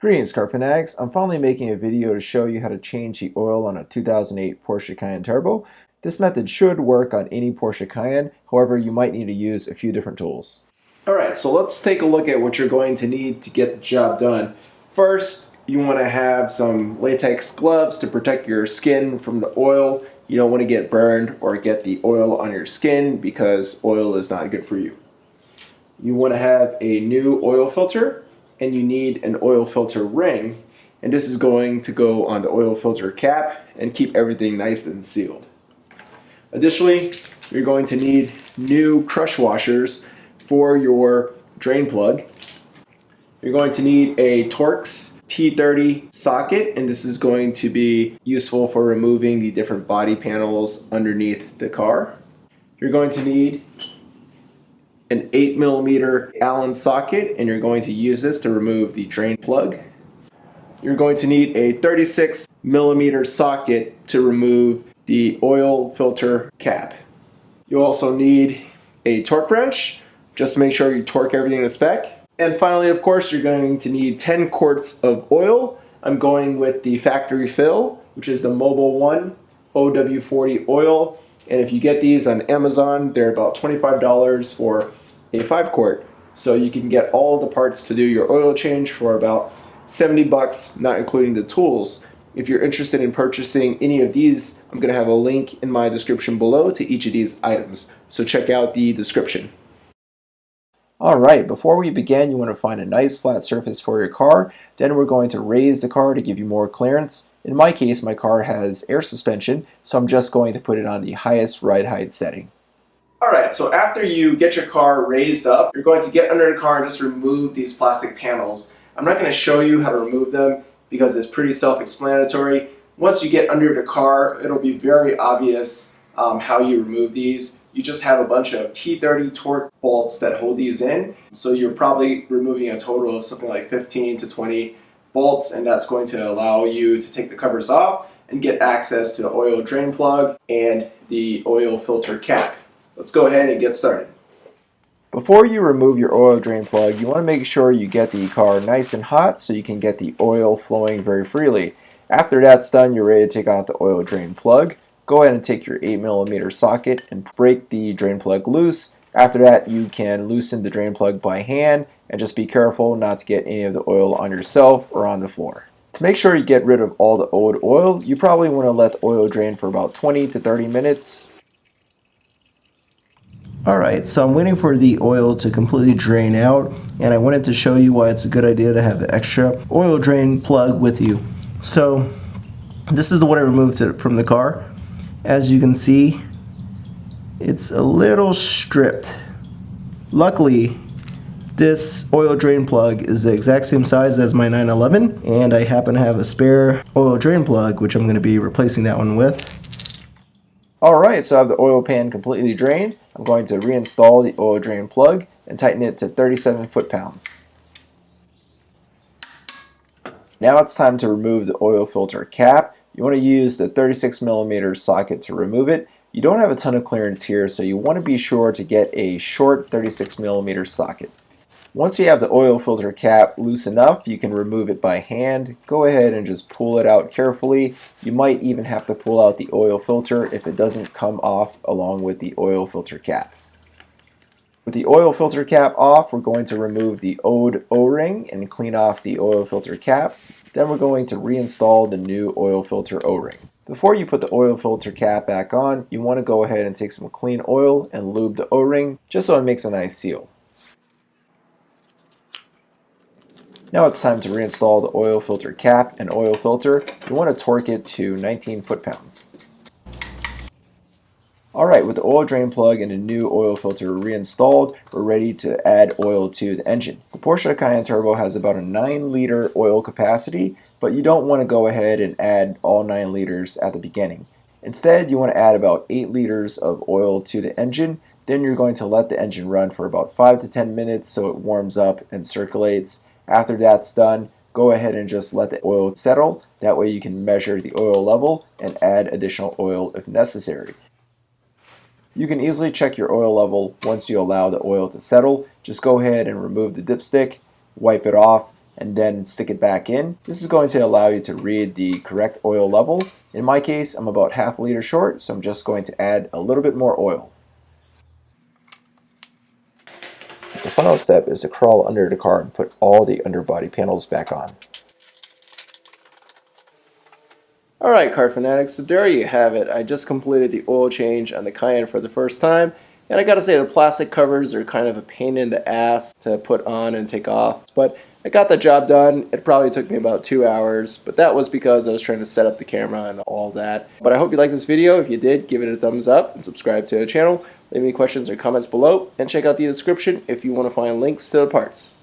Greetings car fanatics, I'm finally making a video to show you how to change the oil on a 2008 Porsche Cayenne Turbo. This method should work on any Porsche Cayenne, however you might need to use a few different tools. Alright, so let's take a look at what you're going to need to get the job done. First, you want to have some latex gloves to protect your skin from the oil. You don't want to get burned or get the oil on your skin because oil is not good for you. You want to have a new oil filter, and you need an oil filter ring, and this is going to go on the oil filter cap and keep everything nice and sealed. Additionally, you're going to need new crush washers for your drain plug. You're going to need a Torx T30 socket, and this is going to be useful for removing the different body panels underneath the car. You're going to need an 8mm Allen socket, and you're going to use this to remove the drain plug. You're going to need a 36mm socket to remove the oil filter cap. You also need a torque wrench, just to make sure you torque everything to spec. And finally, of course, you're going to need 10 quarts of oil. I'm going with the factory fill, which is the Mobil 1 OW40 oil. And if you get these on Amazon, they're about $25 for a 5-quart. So you can get all the parts to do your oil change for about 70 bucks, not including the tools. If you're interested in purchasing any of these, I'm going to have a link in my description below to each of these items. So check out the description. Alright, before we begin, you want to find a nice flat surface for your car. Then we're going to raise the car to give you more clearance. In my case, my car has air suspension, so I'm just going to put it on the highest ride height setting. Alright, so after you get your car raised up, you're going to get under the car and just remove these plastic panels. I'm not going to show you how to remove them because it's pretty self-explanatory. Once you get under the car, it'll be very obvious how you remove these. You just have a bunch of T30 torque bolts that hold these in. So you're probably removing a total of something like 15 to 20 bolts, and that's going to allow you to take the covers off and get access to the oil drain plug and the oil filter cap. Let's go ahead and get started. Before you remove your oil drain plug, you want to make sure you get the car nice and hot so you can get the oil flowing very freely. After that's done, you're ready to take out the oil drain plug. Go ahead and take your 8mm socket and break the drain plug loose. After that, you can loosen the drain plug by hand, and just be careful not to get any of the oil on yourself or on the floor. To make sure you get rid of all the old oil, you probably want to let the oil drain for about 20 to 30 minutes. Alright, so I'm waiting for the oil to completely drain out, and I wanted to show you why it's a good idea to have an extra oil drain plug with you. So this is the one I removed from the car. As you can see, it's a little stripped. Luckily, this oil drain plug is the exact same size as my 911, and I happen to have a spare oil drain plug, which I'm going to be replacing that one with. Alright, so I have the oil pan completely drained. I'm going to reinstall the oil drain plug and tighten it to 37 foot-pounds. Now it's time to remove the oil filter cap. You want to use the 36mm socket to remove it. You don't have a ton of clearance here, so you want to be sure to get a short 36mm socket. Once you have the oil filter cap loose enough, you can remove it by hand. Go ahead and just pull it out carefully. You might even have to pull out the oil filter if it doesn't come off along with the oil filter cap. With the oil filter cap off, we're going to remove the old O-ring and clean off the oil filter cap. Then we're going to reinstall the new oil filter O-ring. Before you put the oil filter cap back on, you want to go ahead and take some clean oil and lube the O-ring just so it makes a nice seal. Now it's time to reinstall the oil filter cap and oil filter. You want to torque it to 19 foot-pounds. Alright, with the oil drain plug and a new oil filter reinstalled, we're ready to add oil to the engine. The Porsche Cayenne Turbo has about a 9-liter oil capacity, but you don't want to go ahead and add all 9 liters at the beginning. Instead, you want to add about 8 liters of oil to the engine. Then you're going to let the engine run for about 5 to 10 minutes so it warms up and circulates. After that's done, go ahead and just let the oil settle. That way you can measure the oil level and add additional oil if necessary. You can easily check your oil level once you allow the oil to settle. Just go ahead and remove the dipstick, wipe it off, and then stick it back in. This is going to allow you to read the correct oil level. In my case, I'm about half a liter short, so I'm just going to add a little bit more oil. The final step is to crawl under the car and put all the underbody panels back on. Alright, car fanatics, so there you have it. I just completed the oil change on the Cayenne for the first time, and I gotta say the plastic covers are kind of a pain in the ass to put on and take off, but I got the job done. It probably took me about 2 hours, but that was because I was trying to set up the camera and all that. But I hope you liked this video. If you did, give it a thumbs up and subscribe to the channel. Leave any questions or comments below, and check out the description if you want to find links to the parts.